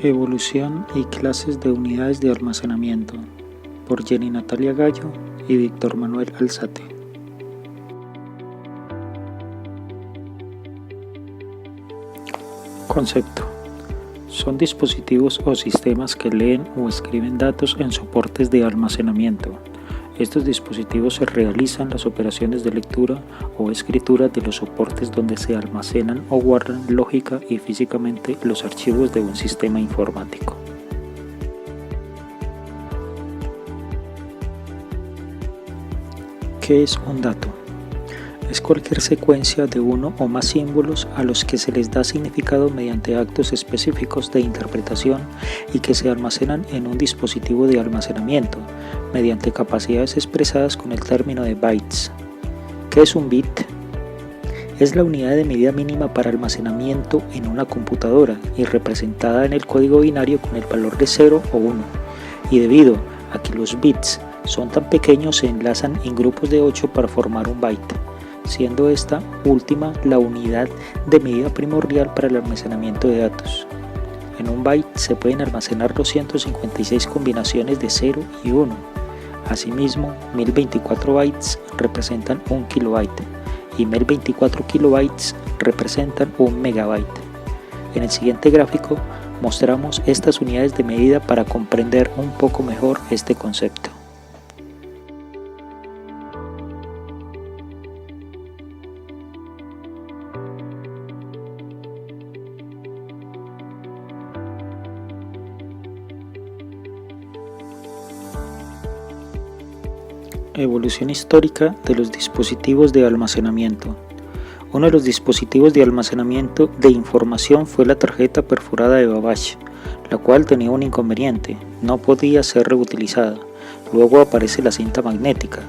Evolución y clases de unidades de almacenamiento, por Jenny Natalia Gallo y Víctor Manuel Alzate. Concepto: son dispositivos o sistemas que leen o escriben datos en soportes de almacenamiento. Estos dispositivos se realizan las operaciones de lectura o escritura de los soportes donde se almacenan o guardan lógica y físicamente los archivos de un sistema informático. ¿Qué es un dato? Es cualquier secuencia de uno o más símbolos a los que se les da significado mediante actos específicos de interpretación y que se almacenan en un dispositivo de almacenamiento mediante capacidades expresadas con el término de bytes. ¿Qué es un bit? Es la unidad de medida mínima para almacenamiento en una computadora y representada en el código binario con el valor de 0 o 1. Y debido a que los bits son tan pequeños, se enlazan en grupos de 8 para formar un byte, siendo esta última la unidad de medida primordial para el almacenamiento de datos. En un byte se pueden almacenar 256 combinaciones de 0 y 1. Asimismo, 1024 bytes representan 1 kilobyte y 1024 kilobytes representan 1 megabyte. En el siguiente gráfico mostramos estas unidades de medida para comprender un poco mejor este concepto. Evolución histórica de los dispositivos de almacenamiento. Uno de los dispositivos de almacenamiento de información fue la tarjeta perforada de Babbage, la cual tenía un inconveniente: no podía ser reutilizada. Luego aparece la cinta magnética.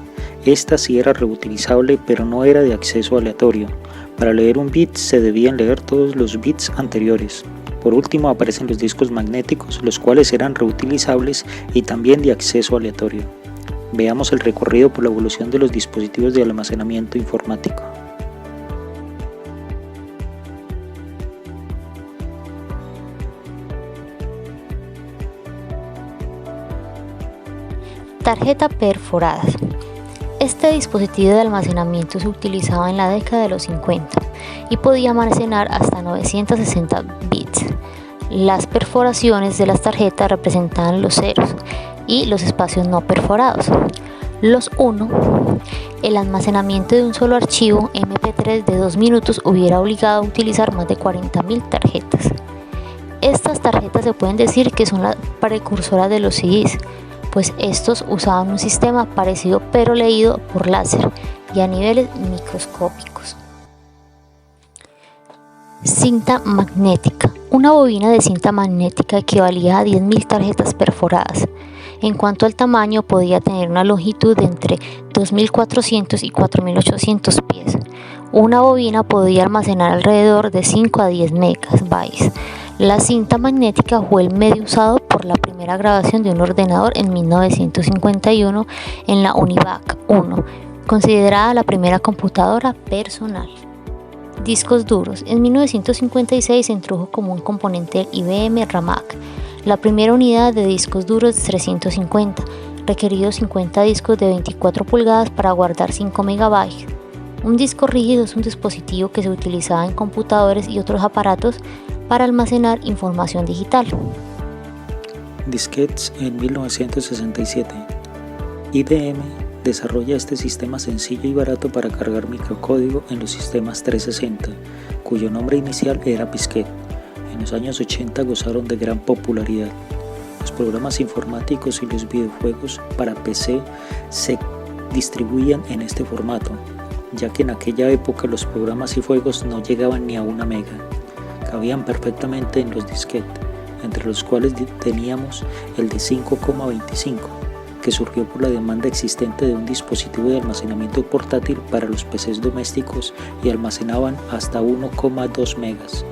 Esta sí era reutilizable, pero no era de acceso aleatorio. Para leer un bit se debían leer todos los bits anteriores. Por último aparecen los discos magnéticos, los cuales eran reutilizables y también de acceso aleatorio. Veamos el recorrido por la evolución de los dispositivos de almacenamiento informático. Tarjeta perforada. Este dispositivo de almacenamiento se utilizaba en la década de los 50 y podía almacenar hasta 960 bits. Las perforaciones de las tarjetas representaban los ceros y los espacios no perforados. Los 1. El almacenamiento de un solo archivo MP3 de 2 minutos hubiera obligado a utilizar más de 40.000 tarjetas. Estas tarjetas se pueden decir que son las precursoras de los CDs, pues estos usaban un sistema parecido pero leído por láser y a niveles microscópicos. Cinta magnética. Una bobina de cinta magnética equivalía a 10.000 tarjetas perforadas. En cuanto al tamaño, podía tener una longitud de entre 2.400 y 4.800 pies. Una bobina podía almacenar alrededor de 5 a 10 megabytes. La cinta magnética fue el medio usado por la primera grabación de un ordenador en 1951 en la UNIVAC 1, considerada la primera computadora personal. Discos duros. En 1956 se introdujo como un componente del IBM RAMAC la primera unidad de discos duros 350, requeridos 50 discos de 24 pulgadas para guardar 5 megabytes. Un disco rígido es un dispositivo que se utilizaba en computadores y otros aparatos para almacenar información digital. Disquetes. En 1967, IBM desarrolla este sistema sencillo y barato para cargar microcódigo en los sistemas 360, cuyo nombre inicial era Pisquet. En los años 80 gozaron de gran popularidad. Los programas informáticos y los videojuegos para PC se distribuían en este formato, ya que en aquella época los programas y juegos no llegaban ni a 1 mega. Cabían perfectamente en los disquetes, entre los cuales teníamos el de 5,25, que surgió por la demanda existente de un dispositivo de almacenamiento portátil para los PCs domésticos y almacenaban hasta 1,2 megas.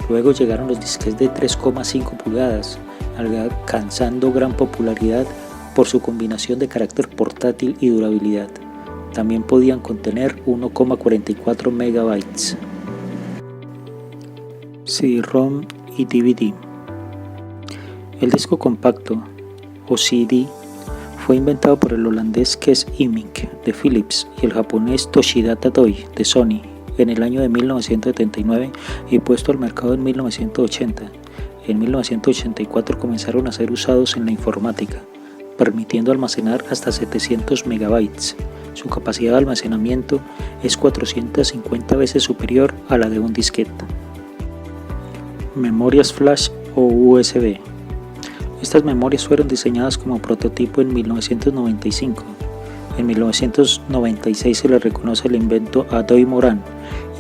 Luego llegaron los disquetes de 3,5 pulgadas, alcanzando gran popularidad por su combinación de carácter portátil y durabilidad. También podían contener 1,44 megabytes. CD-ROM y DVD. El disco compacto, o CD, fue inventado por el holandés Kees Haemink de Philips y el japonés Toshidata Doi de Sony en el año de 1979 y puesto al mercado en 1980. En 1984 comenzaron a ser usados en la informática, permitiendo almacenar hasta 700 megabytes. Su capacidad de almacenamiento es 450 veces superior a la de un disquete. Memorias flash o USB. Estas memorias fueron diseñadas como prototipo en 1995. En 1996 se le reconoce el invento a Doi Moran,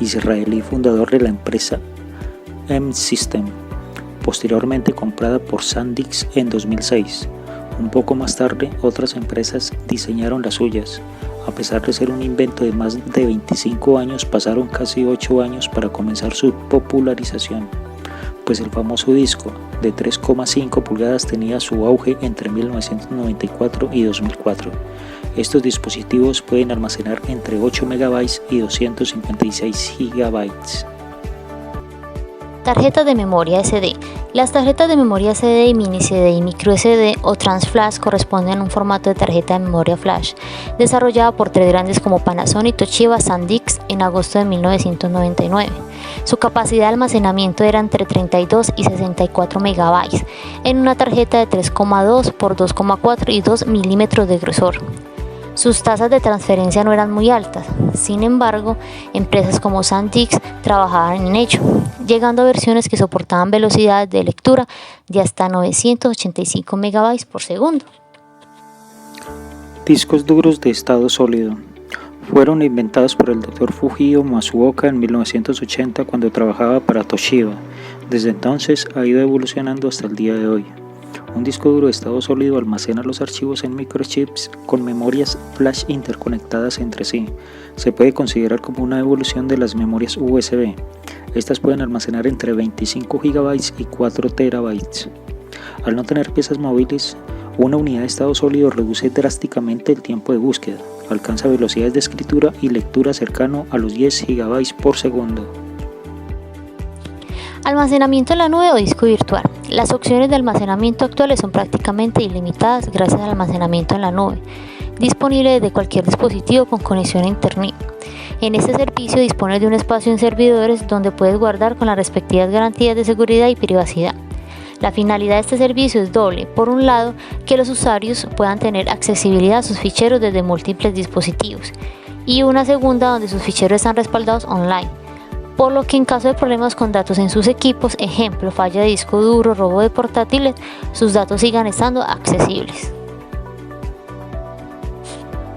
israelí fundador de la empresa M-System, posteriormente comprada por SanDisk en 2006. Un poco más tarde, otras empresas diseñaron las suyas. A pesar de ser un invento de más de 25 años, pasaron casi 8 años para comenzar su popularización, pues el famoso disco de 3,5 pulgadas tenía su auge entre 1994 y 2004. Estos dispositivos pueden almacenar entre 8 MB y 256 GB. Tarjetas de memoria SD. Las tarjetas de memoria SD, mini CD y micro SD o transflash corresponden a un formato de tarjeta de memoria flash desarrollada por tres grandes como Panasonic, Toshiba, SanDisk en agosto de 1999. Su capacidad de almacenamiento era entre 32 y 64 megabytes en una tarjeta de 3,2 por 2,4 y 2 milímetros de grosor. Sus tasas de transferencia no eran muy altas, sin embargo, empresas como SanDisk trabajaban en ello, llegando a versiones que soportaban velocidades de lectura de hasta 985 megabytes por segundo. Discos duros de estado sólido. Fueron inventados por el Dr. Fujio Masuoka en 1980 cuando trabajaba para Toshiba. Desde entonces ha ido evolucionando hasta el día de hoy. Un disco duro de estado sólido almacena los archivos en microchips con memorias flash interconectadas entre sí. Se puede considerar como una evolución de las memorias USB. Estas pueden almacenar entre 25 GB y 4 TB. Al no tener piezas móviles, una unidad de estado sólido reduce drásticamente el tiempo de búsqueda. Alcanza velocidades de escritura y lectura cercano a los 10 GB por segundo. Almacenamiento en la nube o disco virtual. Las opciones de almacenamiento actuales son prácticamente ilimitadas gracias al almacenamiento en la nube, disponible desde cualquier dispositivo con conexión a Internet. En este servicio dispones de un espacio en servidores donde puedes guardar con las respectivas garantías de seguridad y privacidad. La finalidad de este servicio es doble. Por un lado, que los usuarios puedan tener accesibilidad a sus ficheros desde múltiples dispositivos, y una segunda donde sus ficheros están respaldados online, por lo que en caso de problemas con datos en sus equipos, ejemplo, falla de disco duro, robo de portátiles, sus datos sigan estando accesibles.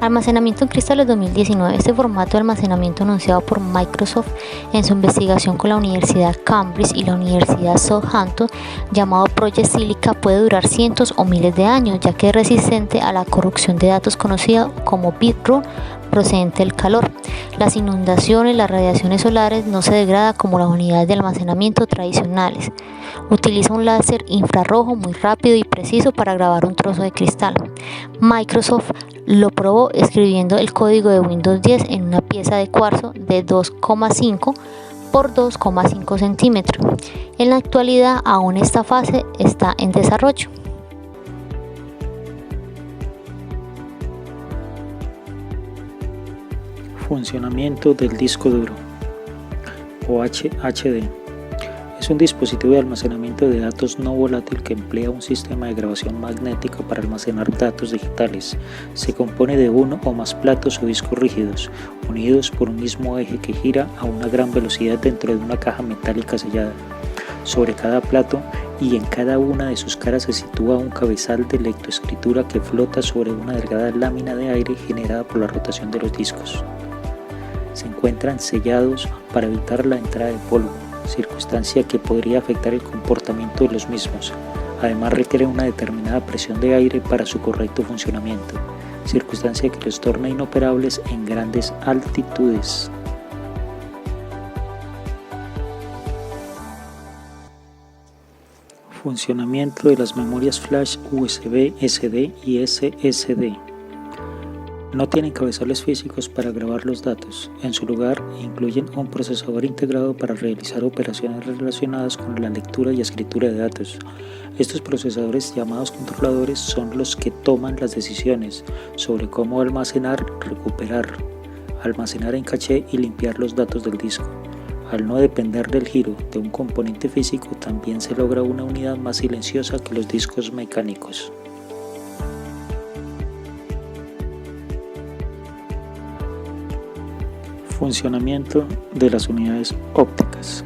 Almacenamiento en cristales 2019. Este formato de almacenamiento anunciado por Microsoft en su investigación con la Universidad Cambridge y la Universidad Southampton, llamado Project Silica, puede durar cientos o miles de años, ya que es resistente a la corrupción de datos conocida como bitrun procedente del calor, las inundaciones, las radiaciones solares. No se degrada como las unidades de almacenamiento tradicionales. Utiliza un láser infrarrojo muy rápido y preciso para grabar un trozo de cristal. Microsoft lo probó escribiendo el código de Windows 10 en una pieza de cuarzo de 2,5 por 2,5 centímetros. En la actualidad, aún esta fase está en desarrollo. Funcionamiento del disco duro o HDD. Es un dispositivo de almacenamiento de datos no volátil que emplea un sistema de grabación magnética para almacenar datos digitales. Se compone de uno o más platos o discos rígidos, unidos por un mismo eje que gira a una gran velocidad dentro de una caja metálica sellada. Sobre cada plato y en cada una de sus caras se sitúa un cabezal de lectoescritura que flota sobre una delgada lámina de aire generada por la rotación de los discos. Se encuentran sellados para evitar la entrada de polvo, circunstancia que podría afectar el comportamiento de los mismos. Además requiere una determinada presión de aire para su correcto funcionamiento, circunstancia que los torna inoperables en grandes altitudes. Funcionamiento de las memorias flash USB, SD y SSD. No tienen cabezales físicos para grabar los datos, en su lugar incluyen un procesador integrado para realizar operaciones relacionadas con la lectura y escritura de datos. Estos procesadores llamados controladores son los que toman las decisiones sobre cómo almacenar, recuperar, almacenar en caché y limpiar los datos del disco. Al no depender del giro de un componente físico, también se logra una unidad más silenciosa que los discos mecánicos. Funcionamiento de las unidades ópticas.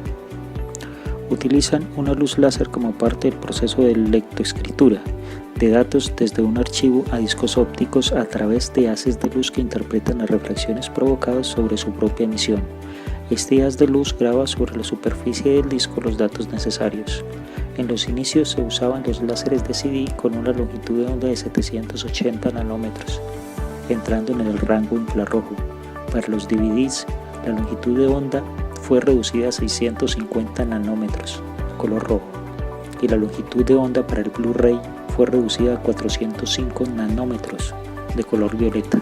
Utilizan una luz láser como parte del proceso de lectoescritura de datos desde un archivo a discos ópticos a través de haces de luz que interpretan las reflexiones provocadas sobre su propia emisión. Este haz de luz graba sobre la superficie del disco los datos necesarios. En los inicios se usaban los láseres de CD con una longitud de onda de 780 nanómetros, entrando en el rango infrarrojo. Para los DVDs, la longitud de onda fue reducida a 650 nanómetros, color rojo, y la longitud de onda para el Blu-ray fue reducida a 405 nanómetros, de color violeta.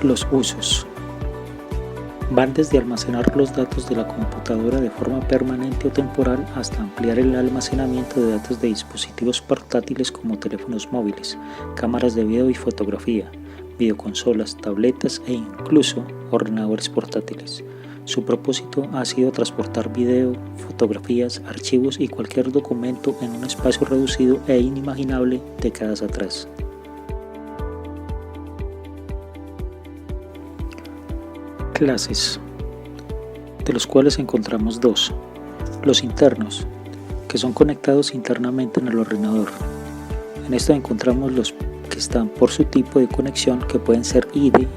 Los usos van desde almacenar los datos de la computadora de forma permanente o temporal hasta ampliar el almacenamiento de datos de dispositivos portátiles como teléfonos móviles, cámaras de video y fotografía, videoconsolas, tabletas e incluso ordenadores portátiles. Su propósito ha sido transportar video, fotografías, archivos y cualquier documento en un espacio reducido e inimaginable décadas atrás. Clases, de los cuales encontramos dos: los internos, que son conectados internamente en el ordenador. En esto encontramos los que están por su tipo de conexión, que pueden ser IDE,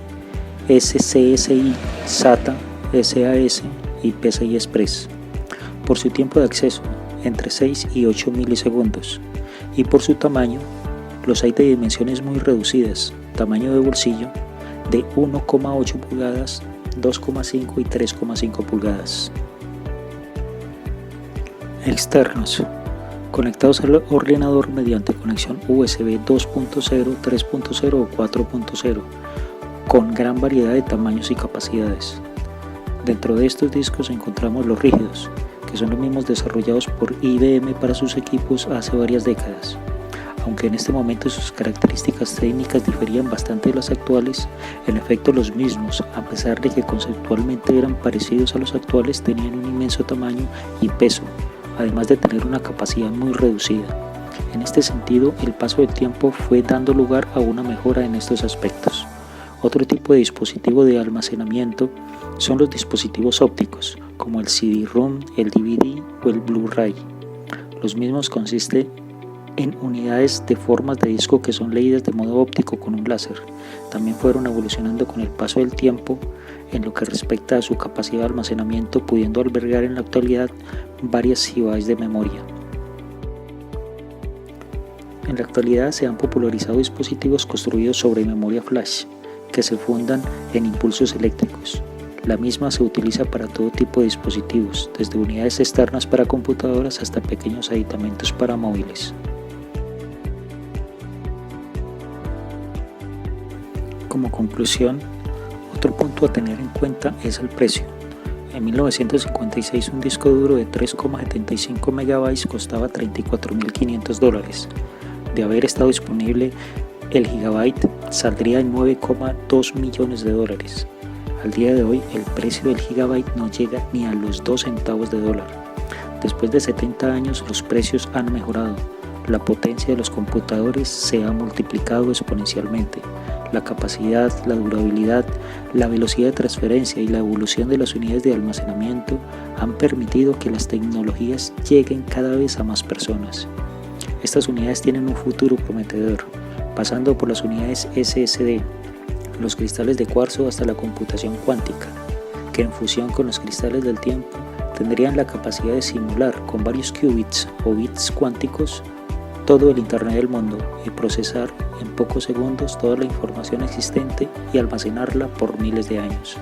SCSI, SATA, SAS y PCI Express, por su tiempo de acceso, entre 6 y 8 milisegundos, y por su tamaño. Los hay de dimensiones muy reducidas, tamaño de bolsillo, de 1,8 pulgadas, 2,5 y 3,5 pulgadas. Externos, conectados al ordenador mediante conexión USB 2.0, 3.0 o 4.0, con gran variedad de tamaños y capacidades. Dentro de estos discos encontramos los rígidos, que son los mismos desarrollados por IBM para sus equipos hace varias décadas. Aunque en este momento sus características técnicas diferían bastante de las actuales, en efecto los mismos, a pesar de que conceptualmente eran parecidos a los actuales, tenían un inmenso tamaño y peso, además de tener una capacidad muy reducida. En este sentido, el paso del tiempo fue dando lugar a una mejora en estos aspectos. Otro tipo de dispositivo de almacenamiento son los dispositivos ópticos, como el CD-ROM, el DVD o el Blu-ray. Los mismos consisten en unidades de formas de disco que son leídas de modo óptico con un láser. También fueron evolucionando con el paso del tiempo en lo que respecta a su capacidad de almacenamiento, pudiendo albergar en la actualidad varias gigabytes de memoria. En la actualidad se han popularizado dispositivos construidos sobre memoria flash, que se fundan en impulsos eléctricos. La misma se utiliza para todo tipo de dispositivos, desde unidades externas para computadoras hasta pequeños aditamentos para móviles. Como conclusión, otro punto a tener en cuenta es el precio. En 1956 un disco duro de 3,75 megabytes costaba $34.500. De haber estado disponible, el gigabyte saldría en $9,2 millones. Al día de hoy, el precio del gigabyte no llega ni a los 2 centavos de dólar. Después de 70 años, los precios han mejorado. La potencia de los computadores se ha multiplicado exponencialmente. La capacidad, la durabilidad, la velocidad de transferencia y la evolución de las unidades de almacenamiento han permitido que las tecnologías lleguen cada vez a más personas. Estas unidades tienen un futuro prometedor, pasando por las unidades SSD, los cristales de cuarzo hasta la computación cuántica, que en fusión con los cristales del tiempo tendrían la capacidad de simular con varios qubits o bits cuánticos todo el Internet del mundo y procesar en pocos segundos toda la información existente y almacenarla por miles de años.